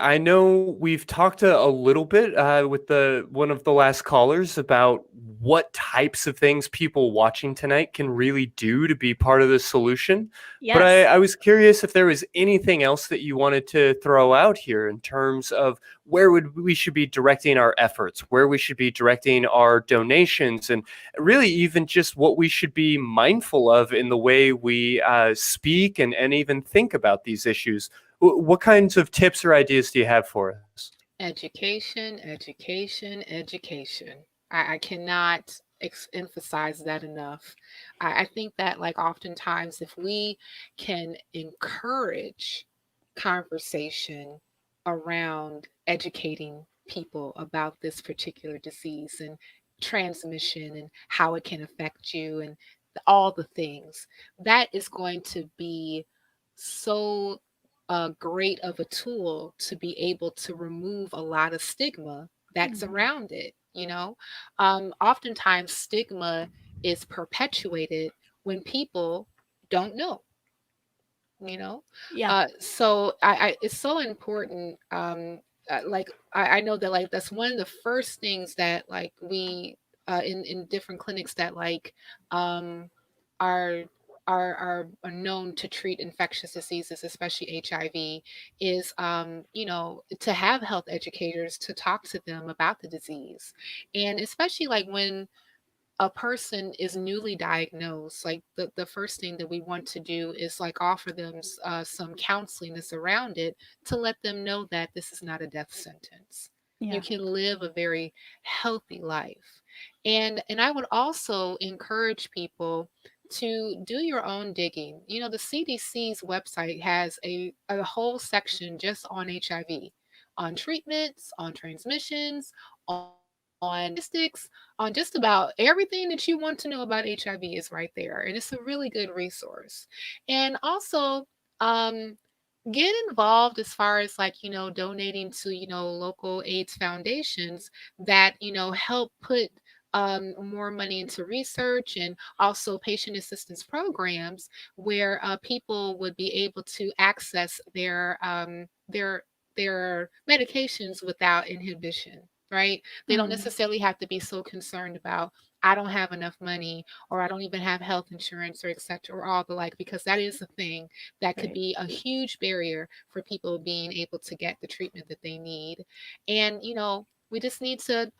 I know we've talked a little bit with the one of the last callers about what types of things people watching tonight can really do to be part of the solution. But I, Yes. I was curious if there was anything else that you wanted to throw out here in terms of where would we should be directing our efforts, where we should be directing our donations, and really even just what we should be mindful of in the way we speak and even think about these issues. What kinds of tips or ideas do you have for us? Education, education, education. I cannot emphasize that enough. I think that, like, oftentimes, if we can encourage conversation around educating people about this particular disease and transmission and how it can affect you and all the things, that is going to be so great of a tool to be able to remove a lot of stigma that's Mhm. around it. Oftentimes stigma is perpetuated when people don't know. you know Yeah. so I it's so important. I know that, like, that's one of the first things that, like, we in different clinics that, like, um are are known to treat infectious diseases, especially HIV, is to have health educators to talk to them about the disease. And especially, like, when a person is newly diagnosed, like, the first thing that we want to do is, like, offer them some counseling that's around it, to let them know that this is not a death sentence. You Yeah. can live a very healthy life. And I would also encourage people to do your own digging. The CDC's website has a whole section just on HIV, on treatments, on transmissions, on statistics, on just about everything that you want to know about HIV is right there. And it's a really good resource. And also, um, get involved as far as, like, donating to, local AIDS foundations that, help put more money into research, and also patient assistance programs where people would be able to access their medications without inhibition, right? They don't Mhm. necessarily have to be so concerned about, I don't have enough money, or I don't even have health insurance, or etc., or all the like, because that is a thing that could Right. be a huge barrier for people being able to get the treatment that they need. And we just need to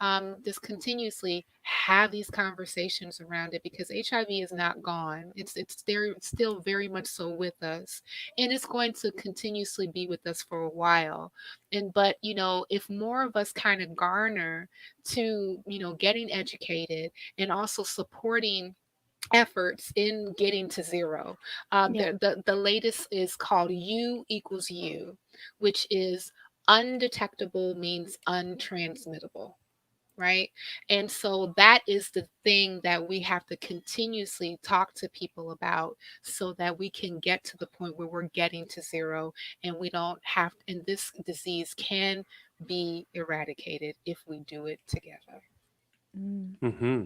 just continuously have these conversations around it, because HIV is not gone. It's there, it's still very much so with us, and it's going to continuously be with us for a while. And but if more of us kind of garner to getting educated, and also supporting efforts in getting to zero. Yeah. The latest is called U equals U, which is undetectable means untransmittable, right? And so that is the thing that we have to continuously talk to people about, so that we can get to the point where we're getting to zero, and we don't have, and this disease can be eradicated if we do it together. Mm. Hmm.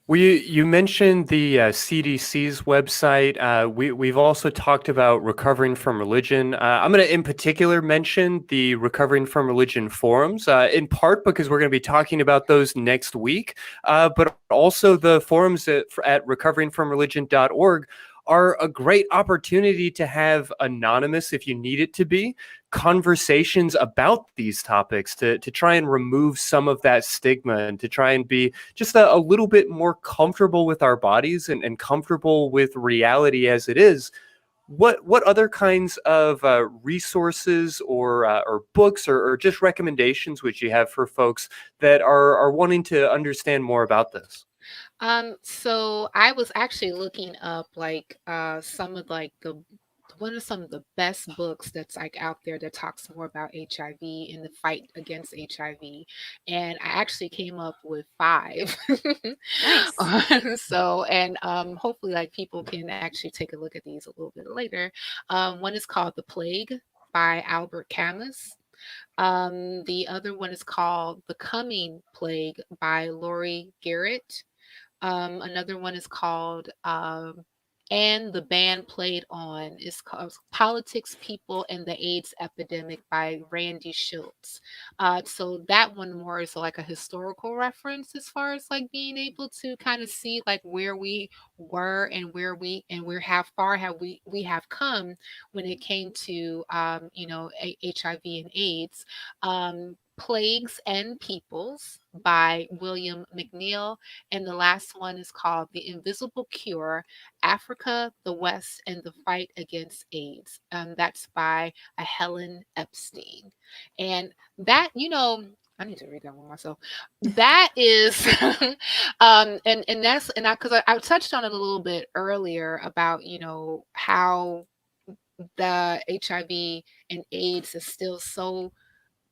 Well, you mentioned the CDC's website. We've also talked about recovering from religion. I'm going to, in particular, mention the recovering from religion forums, in part because we're going to be talking about those next week, but also the forums at recoveringfromreligion.org are a great opportunity to have anonymous, if you need it to be, conversations about these topics to try and remove some of that stigma and to try and be just a little bit more comfortable with our bodies and comfortable with reality as it is. What other kinds of resources or books or just recommendations would you have for folks that are wanting to understand more about this? So I was actually looking up, like, some of, like, the one of some of the best books that's, like, out there that talks more about HIV and the fight against HIV, and I actually came up with five. Nice. So, and hopefully, like, people can actually take a look at these a little bit later. One is called The Plague by Albert Camus. The other one is called The Coming Plague by Laurie Garrett. Another one is called and the band played on is called Politics, People, and the AIDS Epidemic by Randy Schultz. So that one more is like a historical reference as far as like being able to kind of see like where we were and where how far have we have come when it came to HIV and AIDS. Plagues and Peoples by William McNeill. And the last one is called The Invisible Cure: Africa, the West, and the Fight Against AIDS. That's by a Helen Epstein. And that, I need to read that one myself. That is, and that's, and I touched on it a little bit earlier about, how the HIV and AIDS is still so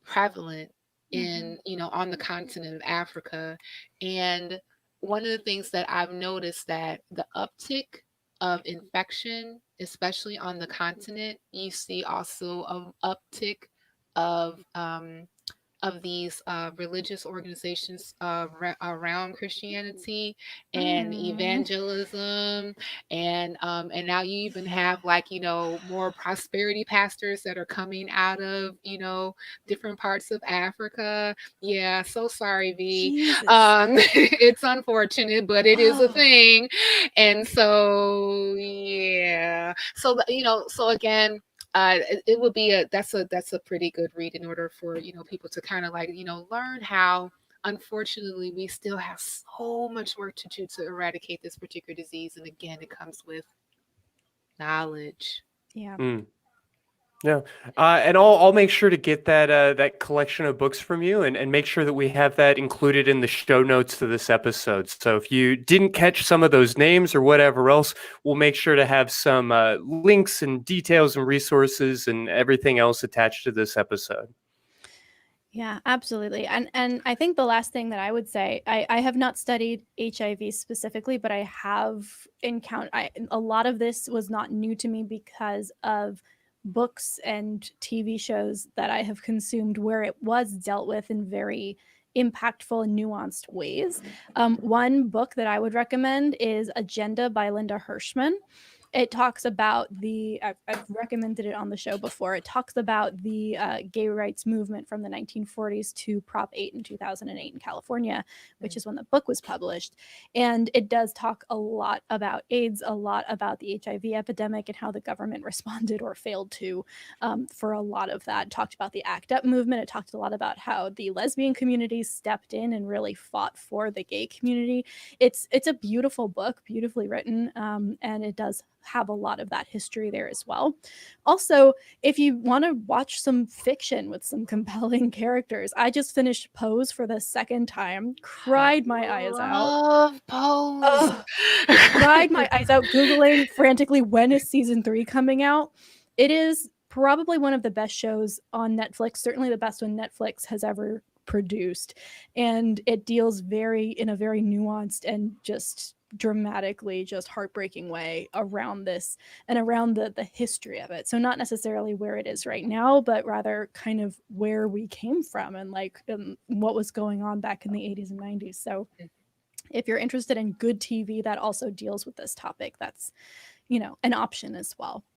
prevalent Mhm. on the continent of Africa. And one of the things that I've noticed that the uptick of infection, especially on the continent, you see also an uptick of these religious organizations around Christianity and Mm. evangelism, and now you even have like more prosperity pastors that are coming out of different parts of Africa. Yeah, so sorry, V. Jesus. It's unfortunate, but it is a Oh. thing, and so yeah, so so again, it would be that's a pretty good read in order for people to kind of like learn how unfortunately we still have so much work to do to eradicate this particular disease, and again it comes with knowledge. Yeah. Mm. Yeah, and I'll make sure to get that collection of books from you, and make sure that we have that included in the show notes to this episode. So if you didn't catch some of those names or whatever else, we'll make sure to have some links and details and resources and everything else attached to this episode. Yeah, absolutely. And I think the last thing that I would say, I have not studied HIV specifically, but I have encountered a lot of this was not new to me because of books and TV shows that I have consumed where it was dealt with in very impactful and nuanced ways. One book that I would recommend is Agenda by Linda Hirschman. It talks about I've recommended it on the show before. It talks about the gay rights movement from the 1940s to Prop 8 in 2008 in California, which is when the book was published. And it does talk a lot about AIDS, a lot about the HIV epidemic and how the government responded or failed to for a lot of that. It talked about the ACT UP movement. It talked a lot about how the lesbian community stepped in and really fought for the gay community. It's a beautiful book, beautifully written, and it does have a lot of that history there as well. Also, if you want to watch some fiction with some compelling characters, I just finished Pose for the second time, cried my eyes out. Love Pose. Ugh, cried my eyes out, Googling frantically when is season 3 coming out. It is probably one of the best shows on Netflix, certainly the best one Netflix has ever produced. And it deals in a very nuanced and just dramatically just heartbreaking way around this and around the history of it. So not necessarily where it is right now, but rather kind of where we came from and like what was going on back in the 80s and 90s. So if you're interested in good TV that also deals with this topic, that's an option as well.